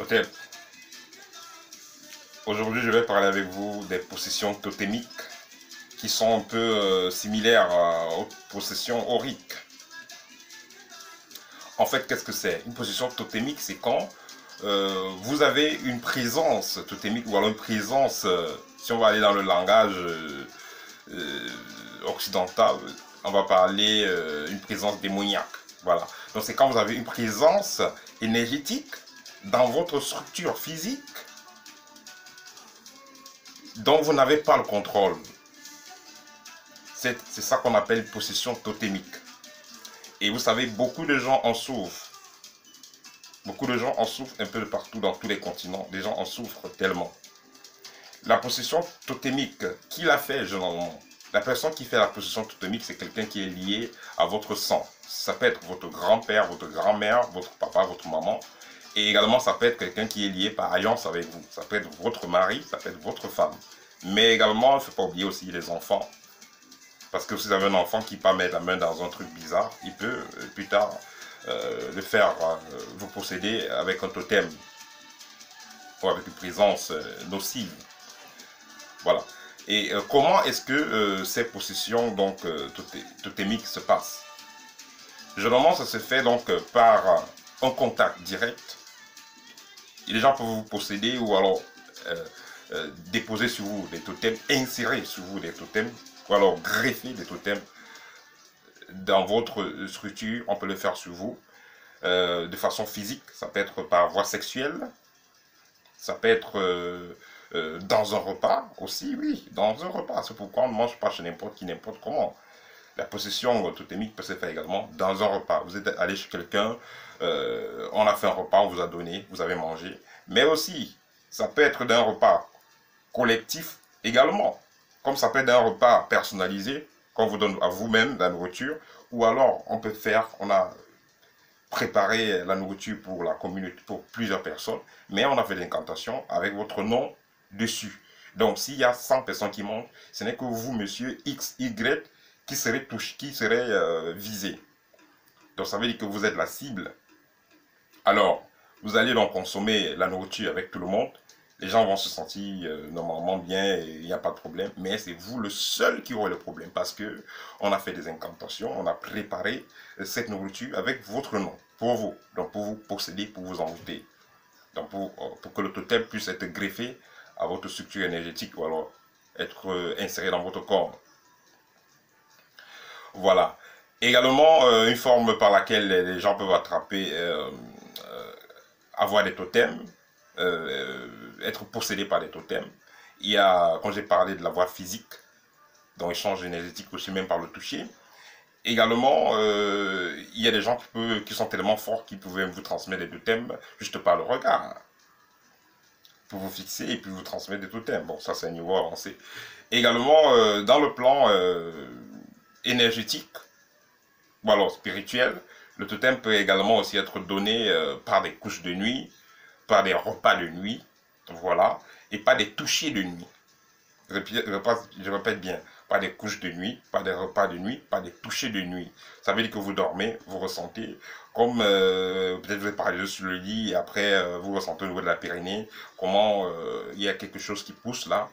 Ok, aujourd'hui je vais parler avec vous des possessions totémiques qui sont un peu similaires aux possessions auriques. En fait, qu'est-ce que c'est? Une possession totémique, c'est quand vous avez une présence totémique ou alors une présence, si on va aller dans le langage euh, occidental, on va parler une présence démoniaque. Voilà. Donc c'est quand vous avez une présence énergétique dans votre structure physique dont vous n'avez pas le contrôle. C'est ça qu'on appelle possession totémique. Et vous savez, beaucoup de gens en souffrent. Beaucoup de gens en souffrent un peu de partout dans tous les continents. Les gens en souffrent tellement. La possession totémique, qui l'a fait généralement? La personne qui fait la possession totémique, c'est quelqu'un qui est lié à votre sang. Ça peut être votre grand-père, votre grand-mère, votre papa, votre maman. Et également, ça peut être quelqu'un qui est lié par alliance avec vous. Ça peut être votre mari, ça peut être votre femme. Mais également, il ne faut pas oublier aussi les enfants. Parce que si vous avez un enfant qui peut mettre la main dans un truc bizarre, il peut plus tard le faire vous posséder avec un totem ou avec une présence nocive. Voilà. Et comment est-ce que ces possessions donc totémiques se passent? Généralement, ça se fait donc par un contact direct. Et les gens peuvent vous posséder ou alors déposer sur vous des totems, insérer sur vous des totems, ou alors greffer des totems dans votre structure. On peut le faire sur vous de façon physique. Ça peut être par voie sexuelle. Ça peut être dans un repas aussi, oui, dans un repas. C'est pourquoi on ne mange pas chez n'importe qui, n'importe comment. La possession totémique peut se faire également dans un repas. Vous êtes allé chez quelqu'un, on a fait un repas, on vous a donné, vous avez mangé. Mais aussi, ça peut être d'un repas collectif également. Comme ça peut être d'un repas personnalisé, qu'on vous donne à vous-même la nourriture. Ou alors, on peut faire, on a préparé la nourriture pour la communauté, pour plusieurs personnes, mais on a fait l'incantation avec votre nom dessus. Donc, s'il y a 100 personnes qui mangent, ce n'est que vous, monsieur X, Y, qui serait touché, qui serait visé. Donc, ça veut dire que vous êtes la cible. Alors, vous allez donc consommer la nourriture avec tout le monde. Les gens vont se sentir normalement bien et il n'y a pas de problème. Mais c'est vous le seul qui aurez le problème parce que on a fait des incantations, on a préparé cette nourriture avec votre nom, pour vous. Donc pour vous posséder, pour vous envoûter. Donc pour que le totem puisse être greffé à votre structure énergétique ou alors être inséré dans votre corps. Voilà. Également, une forme par laquelle les gens peuvent attraper, avoir des totems, être possédé par des totems. Il y a, quand j'ai parlé de la voie physique, donc échange énergétique aussi même par le toucher. Également, il y a des gens qui sont tellement forts qu'ils pouvaient vous transmettre des totems juste par le regard. Pour vous fixer et puis vous transmettre des totems. Bon, ça c'est un niveau avancé. Également, dans le plan énergétique, ou alors spirituel, le totem peut également aussi être donné par des couches de nuit, par des repas de nuit, voilà, et pas des touchés de nuit. Je répète bien, pas des couches de nuit, pas des repas de nuit, pas des touchés de nuit. Ça veut dire que vous dormez, vous ressentez, comme peut-être vous êtes paralysé sur le lit, et après vous ressentez au niveau de la périnée, comment il y a quelque chose qui pousse là.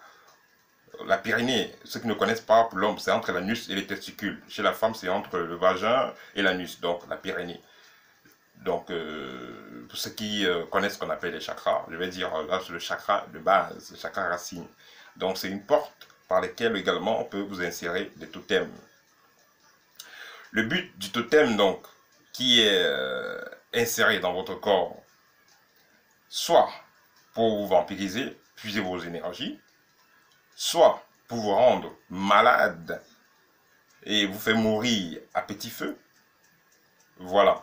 La périnée, ceux qui ne connaissent pas, pour l'homme, c'est entre l'anus et les testicules. Chez la femme, c'est entre le vagin et l'anus, donc la périnée. Donc, pour ceux qui connaissent ce qu'on appelle les chakras, je vais dire là c'est le chakra de base, le chakra racine. Donc, c'est une porte par laquelle également on peut vous insérer des totems. Le but du totem, donc, qui est inséré dans votre corps, soit pour vous vampiriser, puiser vos énergies, soit pour vous rendre malade et vous faire mourir à petit feu. Voilà.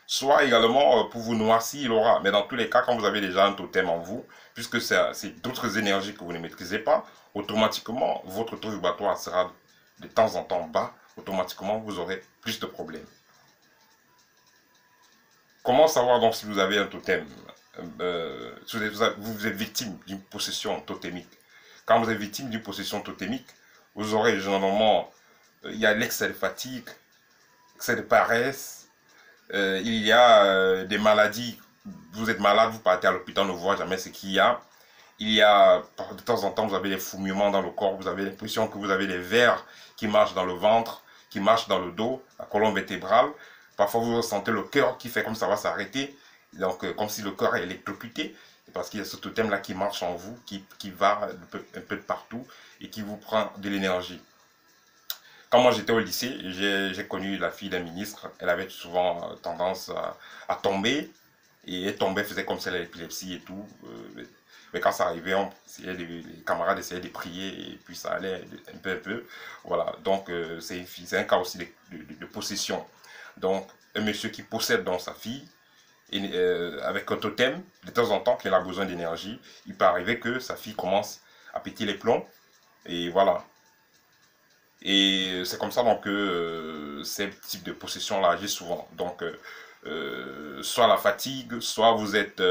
Soit également pour vous noircir l'aura. Mais dans tous les cas, quand vous avez déjà un totem en vous, puisque c'est d'autres énergies que vous ne maîtrisez pas, automatiquement, votre taux vibratoire sera de temps en temps bas. Automatiquement, vous aurez plus de problèmes. Comment savoir donc si vous avez un totem si vous êtes victime d'une possession totémique? Quand vous êtes victime d'une possession totémique, vous aurez généralement, il y a l'excès de fatigue, l'excès de paresse, il y a des maladies vous êtes malade, vous partez à l'hôpital, on ne voit jamais ce qu'il y a. Il y a, de temps en temps, vous avez des fourmillements dans le corps, vous avez l'impression que vous avez des vers qui marchent dans le ventre, qui marchent dans le dos, la colonne vertébrale. Parfois, vous ressentez le cœur qui fait comme ça va s'arrêter, donc comme si le cœur est électrocuté. C'est parce qu'il y a ce totem-là qui marche en vous, qui va un peu de partout et qui vous prend de l'énergie. Quand moi j'étais au lycée, j'ai connu la fille d'un ministre. Elle avait souvent tendance à tomber. Et elle tombait, faisait comme si elle avait l'épilepsie et tout. Mais quand ça arrivait, les camarades essayaient de prier et puis ça allait un peu. Voilà, donc c'est un cas aussi de possession. Donc, un monsieur qui possède donc sa fille, et, avec un totem, de temps en temps, qu'il a besoin d'énergie, il peut arriver que sa fille commence à péter les plombs. Et voilà. Et c'est comme ça donc, que ces types de possessions-là agissent souvent. Donc, soit la fatigue, soit vous êtes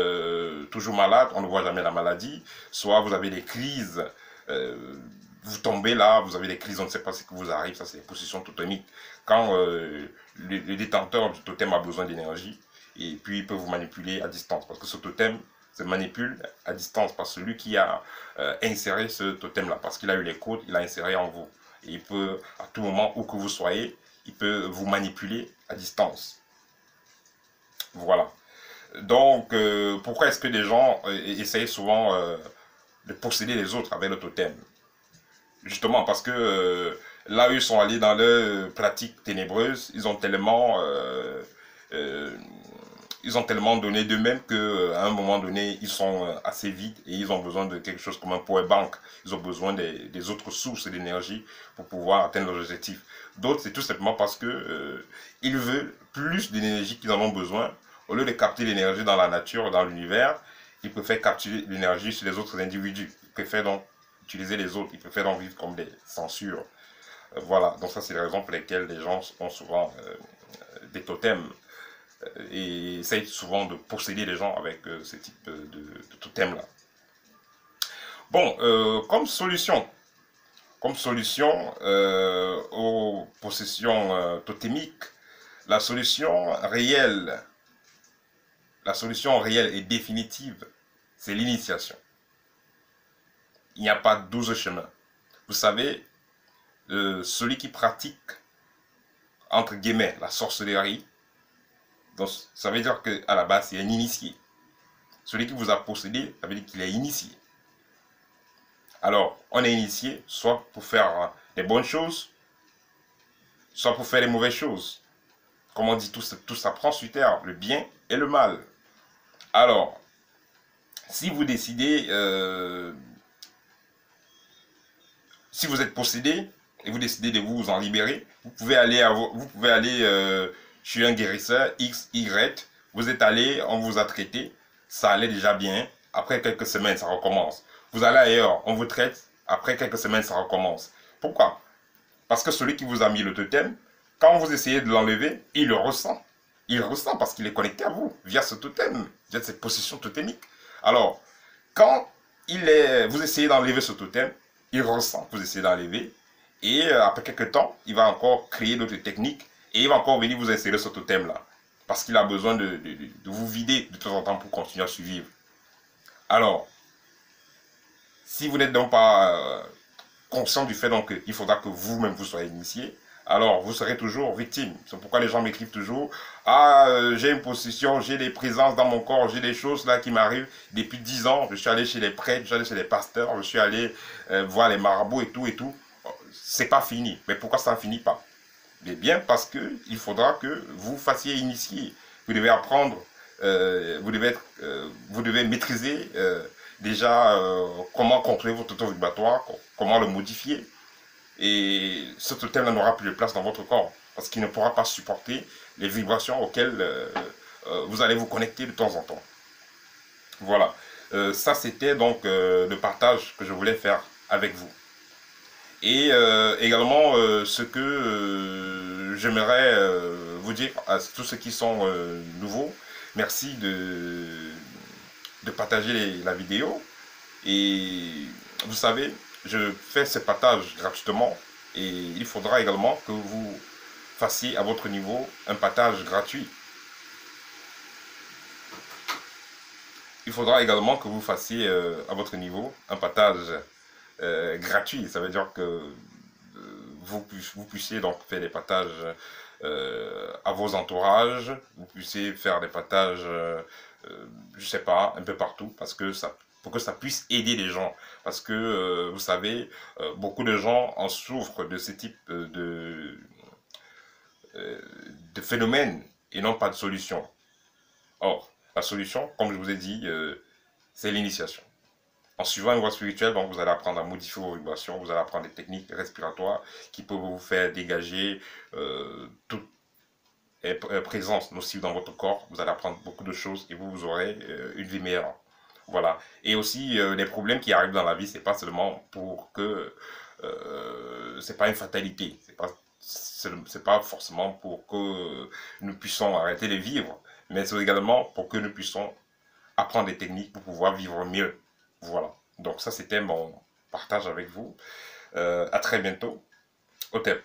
toujours malade, on ne voit jamais la maladie, soit vous avez des crises, vous tombez là, vous avez des crises, on ne sait pas ce qui vous arrive, ça c'est des possessions totémiques. Quand le détenteur du totem a besoin d'énergie, et puis il peut vous manipuler à distance, parce que ce totem se manipule à distance par celui qui a inséré ce totem-là, parce qu'il a eu les codes, il a inséré en vous. Et il peut, à tout moment, où que vous soyez, il peut vous manipuler à distance. Voilà. Donc, pourquoi est-ce que des gens essayent souvent de posséder les autres avec le totem? Justement parce que là où ils sont allés dans leurs pratiques ténébreuses, ils ont tellement donné d'eux-mêmes qu'à un moment donné, ils sont assez vides et ils ont besoin de quelque chose comme un power bank. Ils ont besoin des autres sources d'énergie pour pouvoir atteindre leurs objectifs. D'autres, c'est tout simplement parce que ils veulent plus d'énergie qu'ils en ont besoin. Au lieu de capter l'énergie dans la nature, dans l'univers, ils préfèrent capturer l'énergie sur les autres individus. Ils préfèrent donc utiliser les autres. Ils préfèrent donc vivre comme des censures. Voilà, donc ça c'est les raisons pour lesquelles les gens ont souvent des totems et essayent souvent de posséder les gens avec ce type de totem-là. Bon, comme solution aux possessions totémiques, la solution réelle et définitive, c'est l'initiation. Il n'y a pas 12 chemins. Vous savez, celui qui pratique, entre guillemets, la sorcellerie, donc, ça veut dire qu'à la base, c'est un initié. Celui qui vous a possédé, ça veut dire qu'il est initié. Alors, on est initié soit pour faire des bonnes choses, soit pour faire des mauvaises choses. Comme on dit, tout s'apprend sur terre, le bien et le mal. Alors, si vous décidez, si vous êtes possédé et vous décidez de vous en libérer, vous pouvez aller chez un guérisseur X, Y, vous êtes allé, on vous a traité, ça allait déjà bien, après quelques semaines, ça recommence. Vous allez ailleurs, on vous traite, après quelques semaines, ça recommence. Pourquoi? Parce que celui qui vous a mis le totem, quand vous essayez de l'enlever, il le ressent. Il le ressent parce qu'il est connecté à vous, via ce totem, via cette possession totémique. Alors, quand vous essayez d'enlever ce totem, il ressent que vous essayez d'enlever, et après quelques temps, il va encore créer d'autres techniques, et il va encore venir vous insérer ce totem-là. Parce qu'il a besoin de vous vider de temps en temps pour continuer à survivre. Alors, si vous n'êtes donc pas conscient du fait qu'il faudra que vous-même vous soyez initié, alors vous serez toujours victime. C'est pourquoi les gens m'écrivent toujours « Ah, j'ai une possession, j'ai des présences dans mon corps, j'ai des choses là qui m'arrivent depuis 10 ans. Je suis allé chez les prêtres, je suis allé chez les pasteurs, je suis allé voir les marabouts et tout et tout. » C'est pas fini. Mais pourquoi ça ne finit pas? Mais bien parce qu'il faudra que vous fassiez initier. Vous devez apprendre, vous devez maîtriser déjà comment contrôler votre taux vibratoire, comment le modifier. Et ce totem n'aura plus de place dans votre corps parce qu'il ne pourra pas supporter les vibrations auxquelles vous allez vous connecter de temps en temps. Voilà. Ça, c'était donc le partage que je voulais faire avec vous. Et également, ce que j'aimerais vous dire à tous ceux qui sont nouveaux, merci de partager la vidéo. Et vous savez, je fais ce partage gratuitement et il faudra également que vous fassiez à votre niveau un partage gratuit. il faudra également que vous fassiez à votre niveau un partage gratuit. Ça veut dire que vous puissiez donc faire des partages à vos entourages, vous puissiez faire des partages, je sais pas, un peu partout, parce que ça, pour que ça puisse aider les gens. Parce que, vous savez, beaucoup de gens en souffrent de ce type euh, de phénomènes et non pas de solution. Or, la solution, comme je vous ai dit, c'est l'initiation. En suivant une voie spirituelle, donc vous allez apprendre à modifier vos vibrations, vous allez apprendre des techniques respiratoires qui peuvent vous faire dégager toute présence nocive dans votre corps. Vous allez apprendre beaucoup de choses et vous aurez une vie meilleure. Voilà. Et aussi, les problèmes qui arrivent dans la vie, c'est pas seulement pour que c'est pas une fatalité. C'est pas forcément pour que nous puissions arrêter de vivre, mais c'est également pour que nous puissions apprendre des techniques pour pouvoir vivre mieux. Voilà. Donc ça, c'était mon partage avec vous. À très bientôt. Au thème.